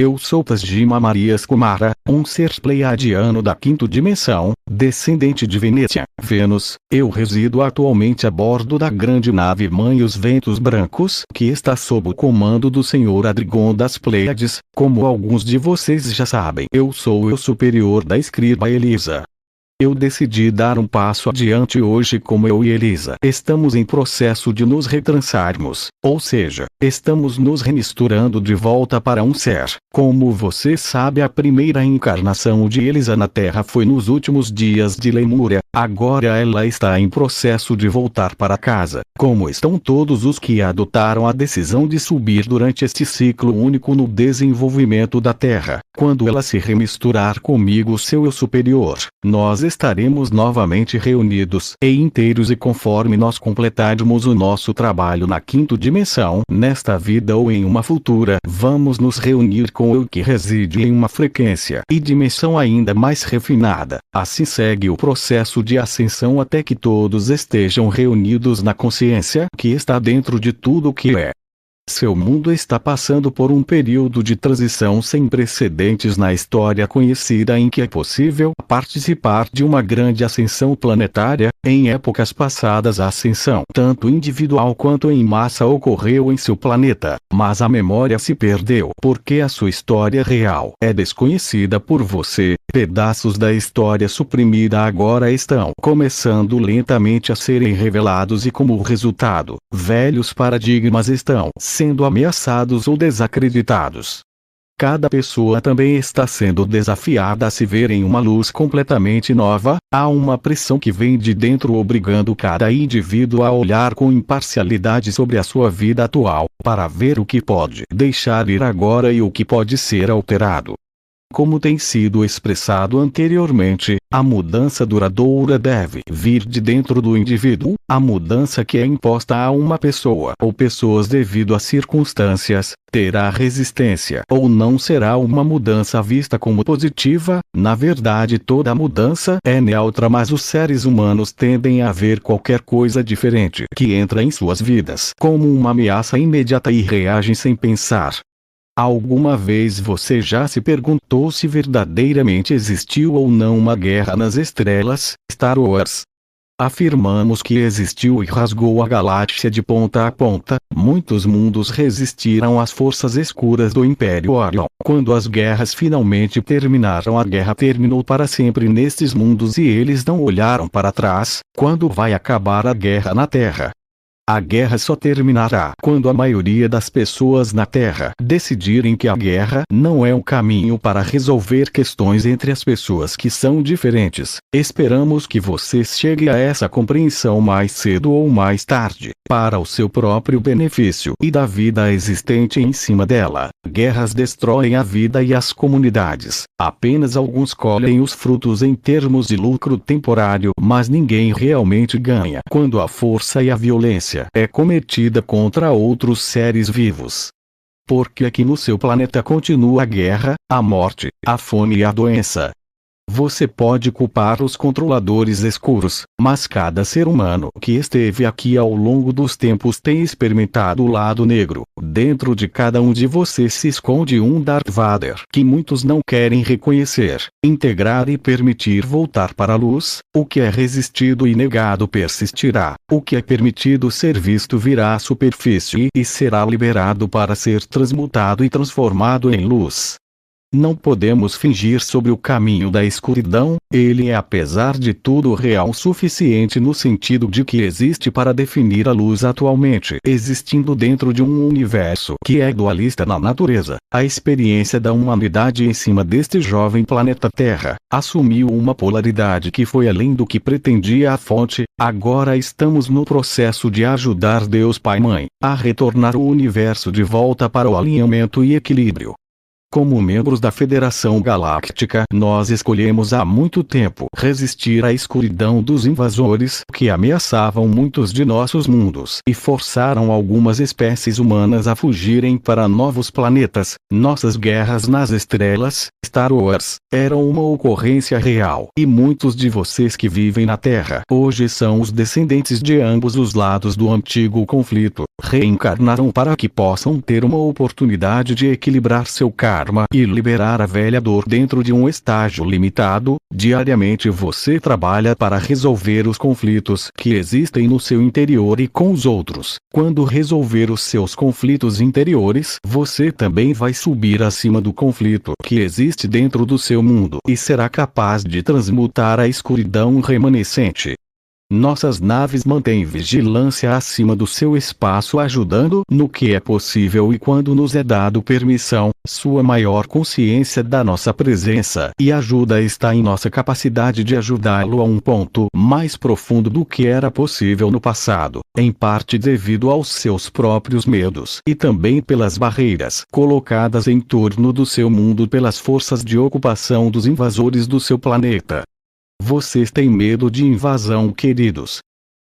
Eu sou Tajima Marias Kumara, um ser pleiadiano da quinta dimensão, descendente de Venetia, Vênus. Eu resido atualmente a bordo da grande nave Mãe Os Ventos Brancos, que está sob o comando do Senhor Adrigon das Pleiades. Como alguns de vocês já sabem, eu sou o superior da escriba Elisa. Eu decidi dar um passo adiante hoje. Como eu e Elisa estamos em processo de nos retransarmos, ou seja, estamos nos remisturando de volta para um ser. Como você sabe, a primeira encarnação de Elisa na Terra foi nos últimos dias de Lemúria. Agora ela está em processo de voltar para casa. Como estão todos os que adotaram a decisão de subir durante este ciclo único no desenvolvimento da Terra? Quando ela se remisturar comigo, seu eu superior, nós estaremos novamente reunidos e inteiros, e conforme nós completarmos o nosso trabalho na quinta dimensão, nesta vida ou em uma futura, vamos nos reunir com o eu que reside em uma frequência e dimensão ainda mais refinada. Assim segue o processo de ascensão até que todos estejam reunidos na consciência que está dentro de tudo o que é. Seu mundo está passando por um período de transição sem precedentes na história conhecida, em que é possível participar de uma grande ascensão planetária. Em épocas passadas, a ascensão, tanto individual quanto em massa, ocorreu em seu planeta, mas a memória se perdeu porque a sua história real é desconhecida por você. Pedaços da história suprimida agora estão começando lentamente a serem revelados, e como resultado, velhos paradigmas estão sendo ameaçados ou desacreditados. Cada pessoa também está sendo desafiada a se ver em uma luz completamente nova. Há uma pressão que vem de dentro, obrigando cada indivíduo a olhar com imparcialidade sobre a sua vida atual, para ver o que pode deixar ir agora e o que pode ser alterado. Como tem sido expressado anteriormente, a mudança duradoura deve vir de dentro do indivíduo. A mudança que é imposta a uma pessoa ou pessoas devido a circunstâncias terá resistência ou não será uma mudança vista como positiva. Na verdade, toda mudança é neutra, mas os seres humanos tendem a ver qualquer coisa diferente que entra em suas vidas como uma ameaça imediata e reagem sem pensar. Alguma vez você já se perguntou se verdadeiramente existiu ou não uma guerra nas estrelas? Star Wars. Afirmamos que existiu e rasgou a galáxia de ponta a ponta. Muitos mundos resistiram às forças escuras do Império Orion. Quando as guerras finalmente terminaram, a guerra terminou para sempre nestes mundos e eles não olharam para trás. Quando vai acabar a guerra na Terra? A guerra só terminará quando a maioria das pessoas na Terra decidirem que a guerra não é um caminho para resolver questões entre as pessoas que são diferentes. Esperamos que você chegue a essa compreensão mais cedo ou mais tarde, para o seu próprio benefício e da vida existente em cima dela. Guerras destroem a vida e as comunidades. Apenas alguns colhem os frutos em termos de lucro temporário, mas ninguém realmente ganha quando a força e a violência é cometida contra outros seres vivos. Porque aqui no seu planeta continua a guerra, a morte, a fome e a doença. Você pode culpar os controladores escuros, mas cada ser humano que esteve aqui ao longo dos tempos tem experimentado o lado negro. Dentro de cada um de vocês se esconde um Darth Vader que muitos não querem reconhecer, integrar e permitir voltar para a luz. O que é resistido e negado persistirá. O que é permitido ser visto virá à superfície e será liberado para ser transmutado e transformado em luz. Não podemos fingir sobre o caminho da escuridão. Ele é, apesar de tudo, real o suficiente no sentido de que existe para definir a luz atualmente existindo dentro de um universo que é dualista na natureza. A experiência da humanidade em cima deste jovem planeta Terra assumiu uma polaridade que foi além do que pretendia a fonte. Agora estamos no processo de ajudar Deus Pai e Mãe a retornar o universo de volta para o alinhamento e equilíbrio. Como membros da Federação Galáctica, nós escolhemos há muito tempo resistir à escuridão dos invasores que ameaçavam muitos de nossos mundos e forçaram algumas espécies humanas a fugirem para novos planetas. Nossas guerras nas estrelas, Star Wars, eram uma ocorrência real, e muitos de vocês que vivem na Terra hoje são os descendentes de ambos os lados do antigo conflito. Reencarnaram para que possam ter uma oportunidade de equilibrar seu karma. karma e liberar a velha dor dentro de um estágio limitado. Diariamente você trabalha para resolver os conflitos que existem no seu interior e com os outros. Quando resolver os seus conflitos interiores, você também vai subir acima do conflito que existe dentro do seu mundo e será capaz de transmutar a escuridão remanescente. Nossas naves mantêm vigilância acima do seu espaço, ajudando no que é possível, e quando nos é dado permissão, sua maior consciência da nossa presença e ajuda está em nossa capacidade de ajudá-lo a um ponto mais profundo do que era possível no passado, em parte devido aos seus próprios medos e também pelas barreiras colocadas em torno do seu mundo pelas forças de ocupação dos invasores do seu planeta. Vocês têm medo de invasão, queridos?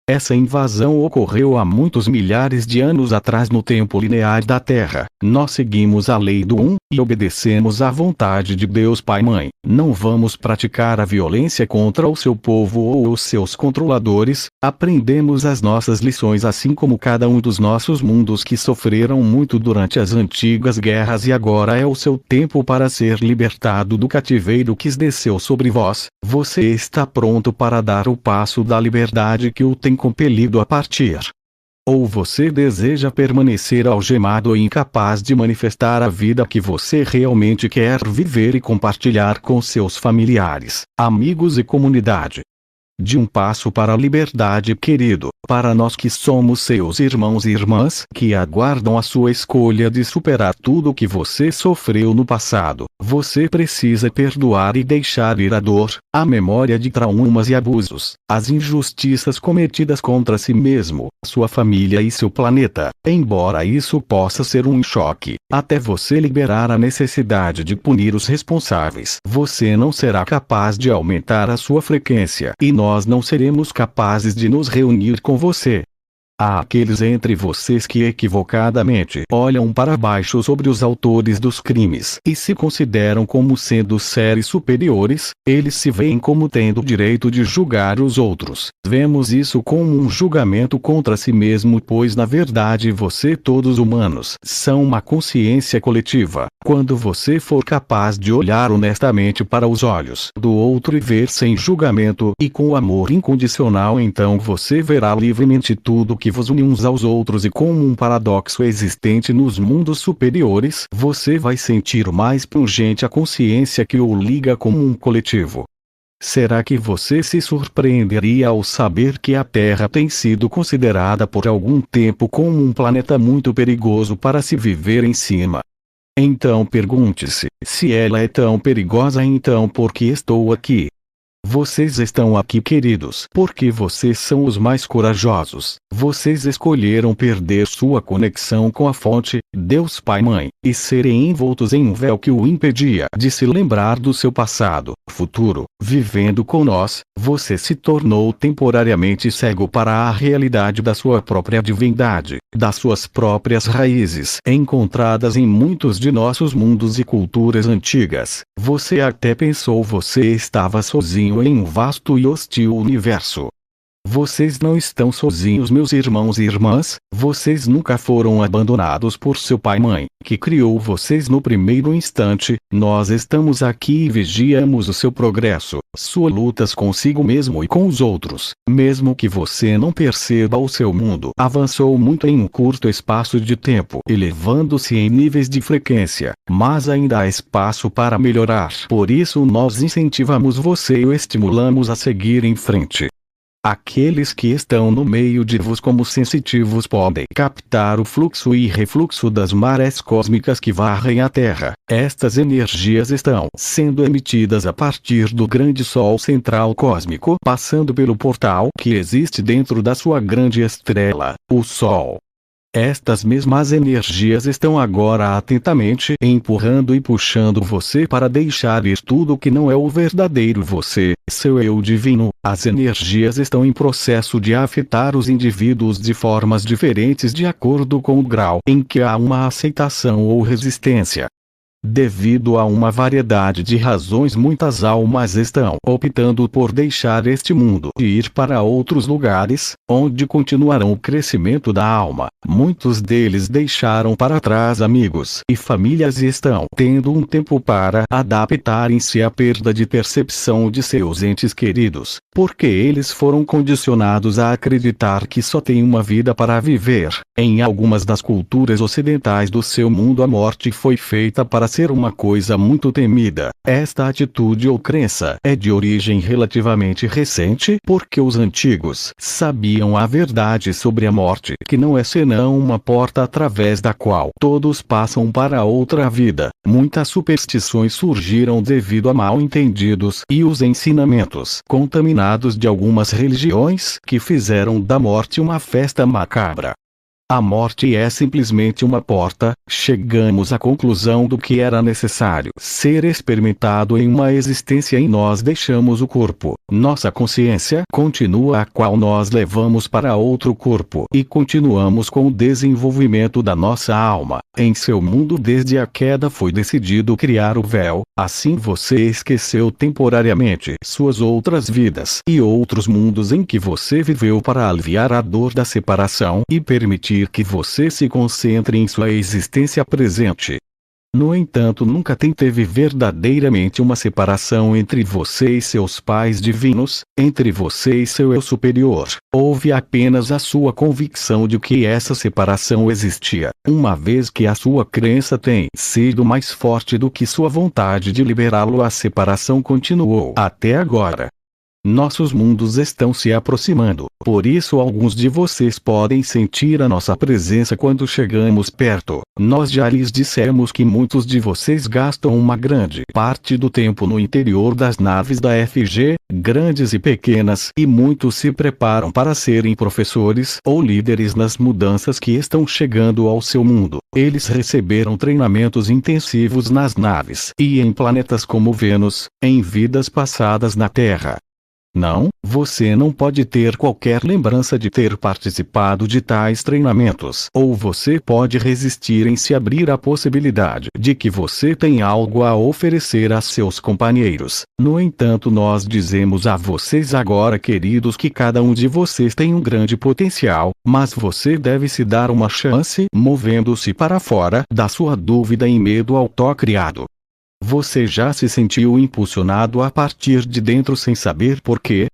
Essa invasão ocorreu há muitos milhares de anos atrás no tempo linear da Terra. Nós seguimos a lei do e obedecemos à vontade de Deus Pai Mãe. Não vamos praticar a violência contra o seu povo ou os seus controladores. Aprendemos as nossas lições, assim como cada um dos nossos mundos que sofreram muito durante as antigas guerras, e agora é o seu tempo para ser libertado do cativeiro que desceu sobre vós. Você está pronto para dar o passo da liberdade que o tem compelido a partir? Ou você deseja permanecer algemado e incapaz de manifestar a vida que você realmente quer viver e compartilhar com seus familiares, amigos e comunidade? De um passo para a liberdade, querido, para nós que somos seus irmãos e irmãs que aguardam a sua escolha de superar tudo o que você sofreu no passado, você precisa perdoar e deixar ir a dor, a memória de traumas e abusos, as injustiças cometidas contra si mesmo, sua família e seu planeta. Embora isso possa ser um choque, até você liberar a necessidade de punir os responsáveis, você não será capaz de aumentar a sua frequência e nós não seremos capazes de nos reunir com você. Há aqueles entre vocês que equivocadamente olham para baixo sobre os autores dos crimes e se consideram como sendo seres superiores. Eles se veem como tendo o direito de julgar os outros. Vemos isso como um julgamento contra si mesmo, pois na verdade você, todos humanos, são uma consciência coletiva. Quando você for capaz de olhar honestamente para os olhos do outro e ver sem julgamento e com amor incondicional, então você verá livremente tudo que vos une uns aos outros, e como um paradoxo existente nos mundos superiores, você vai sentir mais pungente a consciência que o liga como um coletivo. Será que você se surpreenderia ao saber que a Terra tem sido considerada por algum tempo como um planeta muito perigoso para se viver em cima? Então pergunte-se, se ela é tão perigosa, então por que estou aqui? Vocês estão aqui, queridos, porque vocês são os mais corajosos. Vocês escolheram perder sua conexão com a fonte, Deus Pai Mãe, e serem envoltos em um véu que o impedia de se lembrar do seu passado, futuro. Vivendo com nós, você se tornou temporariamente cego para a realidade da sua própria divindade, das suas próprias raízes, encontradas em muitos de nossos mundos e culturas antigas. Você até pensou você estava sozinho em um vasto e hostil universo. Vocês não estão sozinhos, meus irmãos e irmãs. Vocês nunca foram abandonados por seu pai e mãe, que criou vocês no primeiro instante. Nós estamos aqui e vigiamos o seu progresso, suas lutas consigo mesmo e com os outros. Mesmo que você não perceba, o seu mundo avançou muito em um curto espaço de tempo, elevando-se em níveis de frequência, mas ainda há espaço para melhorar. Por isso nós incentivamos você e o estimulamos a seguir em frente. Aqueles que estão no meio de vós como sensitivos podem captar o fluxo e refluxo das marés cósmicas que varrem a Terra. Estas energias estão sendo emitidas a partir do grande Sol central cósmico, passando pelo portal que existe dentro da sua grande estrela, o Sol. Estas mesmas energias estão agora atentamente empurrando e puxando você para deixar ir tudo que não é o verdadeiro você, seu eu divino. As energias estão em processo de afetar os indivíduos de formas diferentes de acordo com o grau em que há uma aceitação ou resistência. Devido a uma variedade de razões, muitas almas estão optando por deixar este mundo e ir para outros lugares, onde continuarão o crescimento da alma. Muitos deles deixaram para trás amigos e famílias e estão tendo um tempo para adaptarem-se à perda de percepção de seus entes queridos, porque eles foram condicionados a acreditar que só tem uma vida para viver. Em algumas das culturas ocidentais do seu mundo, a morte foi feita para ser uma coisa muito temida. Esta atitude ou crença é de origem relativamente recente, porque os antigos sabiam a verdade sobre a morte, que não é senão uma porta através da qual todos passam para outra vida. Muitas superstições surgiram devido a mal-entendidos e os ensinamentos contaminados de algumas religiões que fizeram da morte uma festa macabra. A morte é simplesmente uma porta. Chegamos à conclusão do que era necessário ser experimentado em uma existência e nós deixamos o corpo. Nossa consciência continua, a qual nós levamos para outro corpo, e continuamos com o desenvolvimento da nossa alma. Em seu mundo, desde a queda, foi decidido criar o véu. Assim você esqueceu temporariamente suas outras vidas e outros mundos em que você viveu para aliviar a dor da separação e permitir que você se concentre em sua existência presente. No entanto, nunca teve verdadeiramente uma separação entre você e seus pais divinos, entre você e seu eu superior. Houve apenas a sua convicção de que essa separação existia, uma vez que a sua crença tem sido mais forte do que sua vontade de liberá-lo. A separação continuou até agora. Nossos mundos estão se aproximando, por isso alguns de vocês podem sentir a nossa presença quando chegamos perto. Nós já lhes dissemos que muitos de vocês gastam uma grande parte do tempo no interior das naves da FG, grandes e pequenas, e muitos se preparam para serem professores ou líderes nas mudanças que estão chegando ao seu mundo. Eles receberam treinamentos intensivos nas naves e em planetas como Vênus, em vidas passadas na Terra. Não, você não pode ter qualquer lembrança de ter participado de tais treinamentos. Ou você pode resistir em se abrir à possibilidade de que você tem algo a oferecer a seus companheiros. No entanto, nós dizemos a vocês agora, queridos, que cada um de vocês tem um grande potencial, mas você deve se dar uma chance, movendo-se para fora da sua dúvida e medo autocriado. Você já se sentiu impulsionado a partir de dentro sem saber por quê?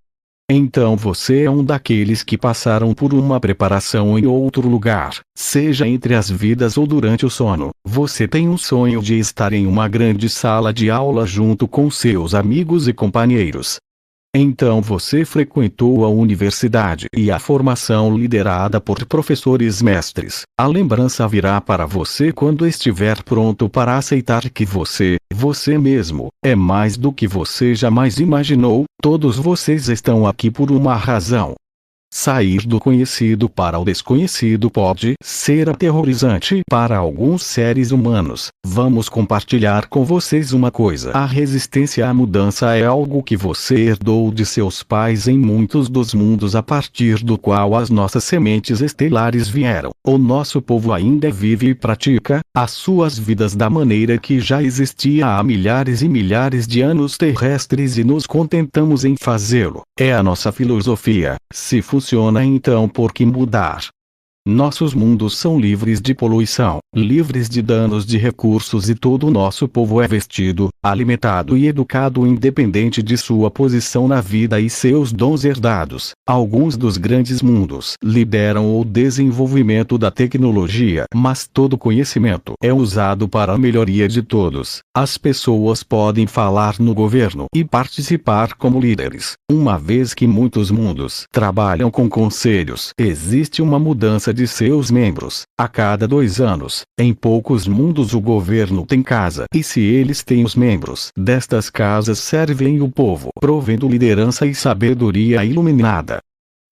Então você é um daqueles que passaram por uma preparação em outro lugar, seja entre as vidas ou durante o sono. Você tem um sonho de estar em uma grande sala de aula junto com seus amigos e companheiros. Então você frequentou a universidade e a formação liderada por professores mestres. A lembrança virá para você quando estiver pronto para aceitar que você mesmo, é mais do que você jamais imaginou. Todos vocês estão aqui por uma razão. Sair do conhecido para o desconhecido pode ser aterrorizante para alguns seres humanos. Vamos compartilhar com vocês uma coisa. A resistência à mudança é algo que você herdou de seus pais em muitos dos mundos a partir do qual as nossas sementes estelares vieram. O nosso povo ainda vive e pratica as suas vidas da maneira que já existia há milhares e milhares de anos terrestres e nos contentamos em fazê-lo. É a nossa filosofia. Se funciona, então por que mudar? Nossos mundos são livres de poluição, livres de danos de recursos, e todo o nosso povo é vestido, alimentado e educado independente de sua posição na vida e seus dons herdados. Alguns dos grandes mundos lideram o desenvolvimento da tecnologia, mas todo conhecimento é usado para a melhoria de todos. As pessoas podem falar no governo e participar como líderes. Uma vez que muitos mundos trabalham com conselhos, existe uma mudança de seus membros a cada 2 anos. Em poucos mundos o governo tem casa, e se eles têm os membros destas casas servem o povo, provendo liderança e sabedoria iluminada.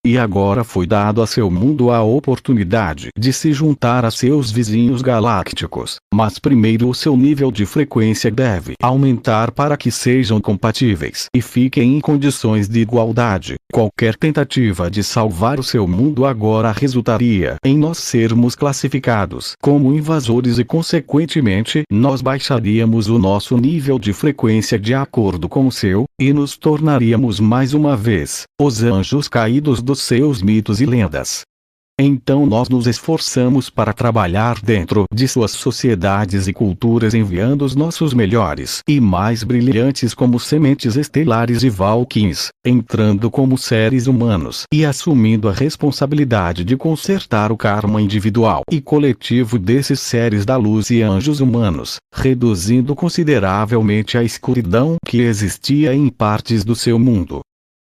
E agora foi dado a seu mundo a oportunidade de se juntar a seus vizinhos galácticos, mas primeiro o seu nível de frequência deve aumentar para que sejam compatíveis e fiquem em condições de igualdade. Qualquer tentativa de salvar o seu mundo agora resultaria em nós sermos classificados como invasores e consequentemente nós baixaríamos o nosso nível de frequência de acordo com o seu, e nos tornaríamos mais uma vez os anjos caídos dos seus mitos e lendas. Então nós nos esforçamos para trabalhar dentro de suas sociedades e culturas enviando os nossos melhores e mais brilhantes como sementes estelares e Valkyries, entrando como seres humanos e assumindo a responsabilidade de consertar o karma individual e coletivo desses seres da luz e anjos humanos, reduzindo consideravelmente a escuridão que existia em partes do seu mundo.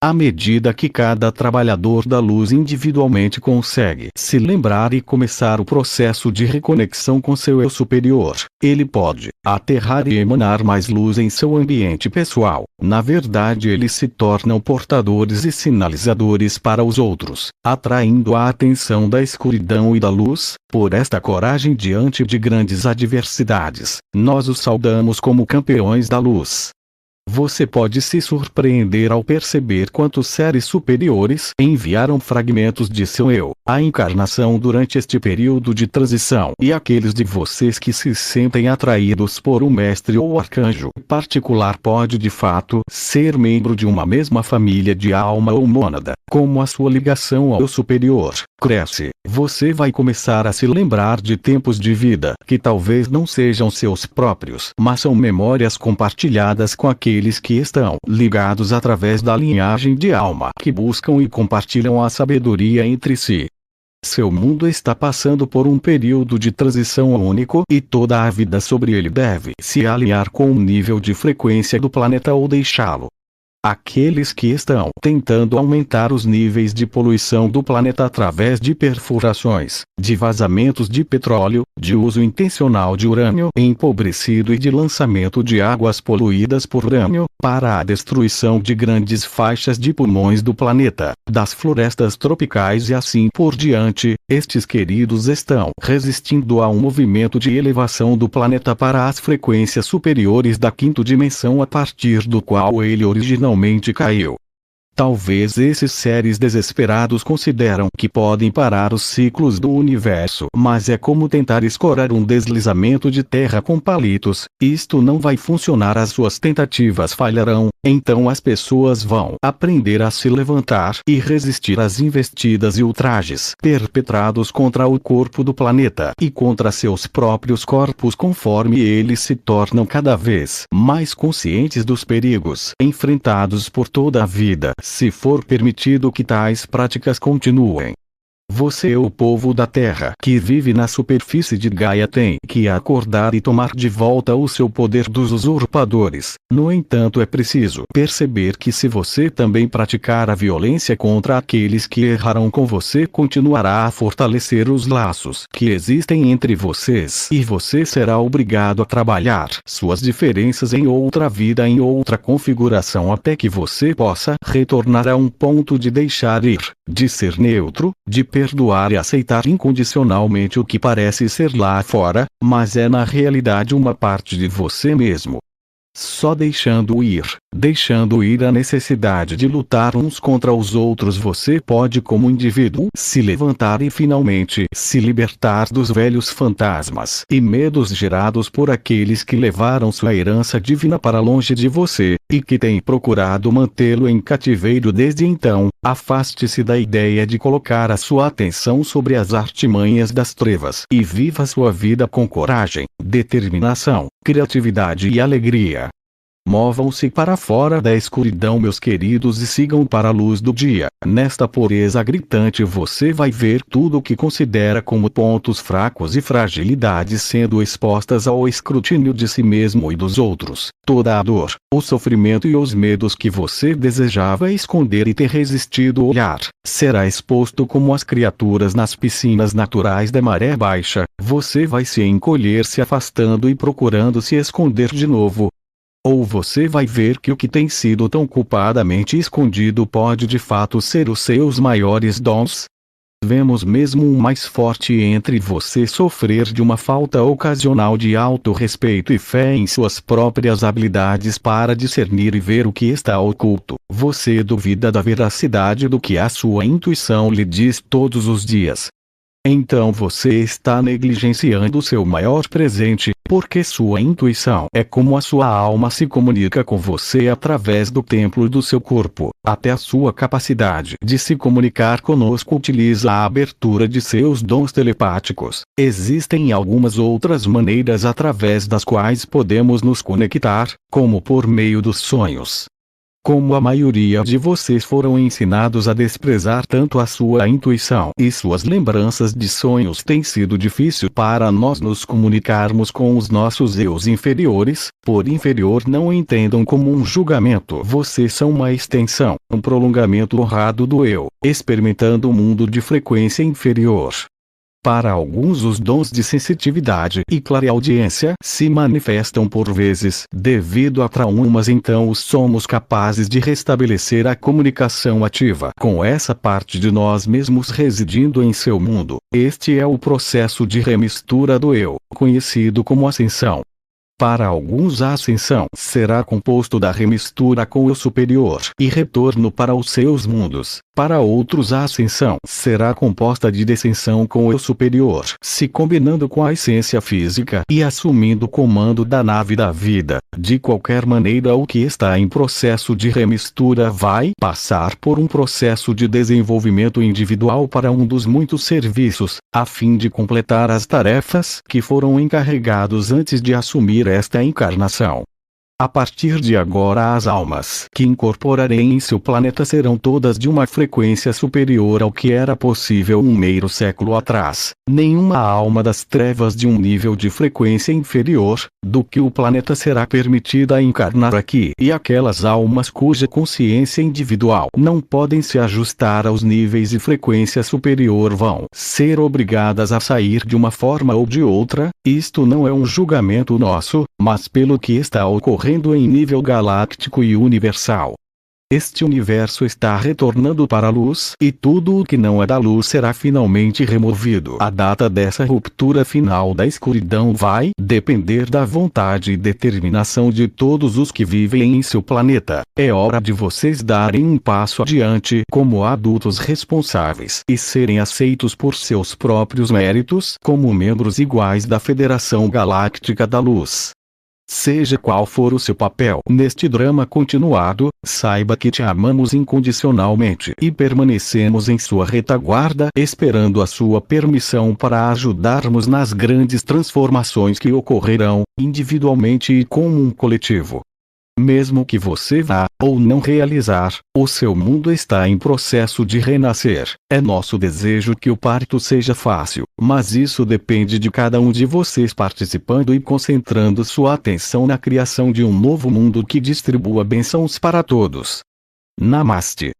À medida que cada trabalhador da luz individualmente consegue se lembrar e começar o processo de reconexão com seu eu superior, ele pode aterrar e emanar mais luz em seu ambiente pessoal. Na verdade, eles se tornam portadores e sinalizadores para os outros, atraindo a atenção da escuridão e da luz. Por esta coragem diante de grandes adversidades, nós os saudamos como campeões da luz. Você pode se surpreender ao perceber quantos seres superiores enviaram fragmentos de seu eu, à encarnação durante este período de transição, e aqueles de vocês que se sentem atraídos por um mestre ou arcanjo particular pode de fato ser membro de uma mesma família de alma ou mônada. Como a sua ligação ao eu superior cresce, você vai começar a se lembrar de tempos de vida que talvez não sejam seus próprios, mas são memórias compartilhadas com aqueles que estão ligados através da linhagem de alma, que buscam e compartilham a sabedoria entre si. Seu mundo está passando por um período de transição único e toda a vida sobre ele deve se alinhar com o nível de frequência do planeta ou deixá-lo. Aqueles que estão tentando aumentar os níveis de poluição do planeta através de perfurações, de vazamentos de petróleo, de uso intencional de urânio empobrecido e de lançamento de águas poluídas por urânio, para a destruição de grandes faixas de pulmões do planeta, das florestas tropicais e assim por diante, estes queridos estão resistindo a um movimento de elevação do planeta para as frequências superiores da quinta dimensão a partir do qual ele originalmente caiu. Talvez esses seres desesperados consideram que podem parar os ciclos do universo, mas é como tentar escorar um deslizamento de terra com palitos. Isto não vai funcionar, as suas tentativas falharão. Então as pessoas vão aprender a se levantar e resistir às investidas e ultrajes perpetrados contra o corpo do planeta e contra seus próprios corpos conforme eles se tornam cada vez mais conscientes dos perigos enfrentados por toda a vida. Se for permitido que tais práticas continuem. Você, o povo da Terra que vive na superfície de Gaia, tem que acordar e tomar de volta o seu poder dos usurpadores. No entanto, é preciso perceber que se você também praticar a violência contra aqueles que erraram com você, continuará a fortalecer os laços que existem entre vocês e você será obrigado a trabalhar suas diferenças em outra vida, em outra configuração, até que você possa retornar a um ponto de deixar ir, de ser neutro, de perdoar e aceitar incondicionalmente o que parece ser lá fora, mas é na realidade uma parte de você mesmo. Só deixando ir a necessidade de lutar uns contra os outros, você pode como indivíduo se levantar e finalmente se libertar dos velhos fantasmas e medos gerados por aqueles que levaram sua herança divina para longe de você, e que têm procurado mantê-lo em cativeiro desde então. Afaste-se da ideia de colocar a sua atenção sobre as artimanhas das trevas e viva sua vida com coragem, determinação, criatividade e alegria. Movam-se para fora da escuridão, meus queridos, e sigam para a luz do dia. Nesta pureza gritante você vai ver tudo o que considera como pontos fracos e fragilidades sendo expostas ao escrutínio de si mesmo e dos outros. Toda a dor, o sofrimento e os medos que você desejava esconder e ter resistido olhar, será exposto como as criaturas nas piscinas naturais da maré baixa. Você vai se encolher, se afastando e procurando se esconder de novo. Ou você vai ver que o que tem sido tão culpadamente escondido pode de fato ser os seus maiores dons? Vemos mesmo um mais forte entre você sofrer de uma falta ocasional de autorrespeito e fé em suas próprias habilidades para discernir e ver o que está oculto. Você duvida da veracidade do que a sua intuição lhe diz todos os dias. Então você está negligenciando seu maior presente, porque sua intuição é como a sua alma se comunica com você através do templo do seu corpo. Até a sua capacidade de se comunicar conosco utiliza a abertura de seus dons telepáticos. Existem algumas outras maneiras através das quais podemos nos conectar, como por meio dos sonhos. Como a maioria de vocês foram ensinados a desprezar tanto a sua intuição e suas lembranças de sonhos, tem sido difícil para nós nos comunicarmos com os nossos eus inferiores. Por inferior não entendam como um julgamento. Vocês são uma extensão, um prolongamento honrado do eu, experimentando um mundo de frequência inferior. Para alguns os dons de sensitividade e clareaudiência se manifestam por vezes devido a traumas, então somos capazes de restabelecer a comunicação ativa com essa parte de nós mesmos residindo em seu mundo. Este é o processo de remistura do eu, conhecido como ascensão. Para alguns a ascensão será composto da remistura com o eu superior e retorno para os seus mundos. Para outros a ascensão será composta de descensão com o eu superior, se combinando com a essência física e assumindo o comando da nave da vida. De qualquer maneira, o que está em processo de remistura vai passar por um processo de desenvolvimento individual para um dos muitos serviços, a fim de completar as tarefas que foram encarregados antes de assumir esta encarnação. A partir de agora as almas que incorporarei em seu planeta serão todas de uma frequência superior ao que era possível um meio século atrás. Nenhuma alma das trevas de um nível de frequência inferior do que o planeta será permitida a encarnar aqui, e aquelas almas cuja consciência individual não podem se ajustar aos níveis de frequência superior vão ser obrigadas a sair de uma forma ou de outra. Isto não é um julgamento nosso, mas pelo que está ocorrendo em nível galáctico e universal. Este universo está retornando para a luz, e tudo o que não é da luz será finalmente removido. A data dessa ruptura final da escuridão vai depender da vontade e determinação de todos os que vivem em seu planeta. É hora de vocês darem um passo adiante como adultos responsáveis e serem aceitos por seus próprios méritos como membros iguais da Federação Galáctica da Luz. Seja qual for o seu papel neste drama continuado, saiba que te amamos incondicionalmente e permanecemos em sua retaguarda esperando a sua permissão para ajudarmos nas grandes transformações que ocorrerão, individualmente e como um coletivo. Mesmo que você vá ou não realizar, o seu mundo está em processo de renascer. É nosso desejo que o parto seja fácil, mas isso depende de cada um de vocês participando e concentrando sua atenção na criação de um novo mundo que distribua bênçãos para todos. Namaste.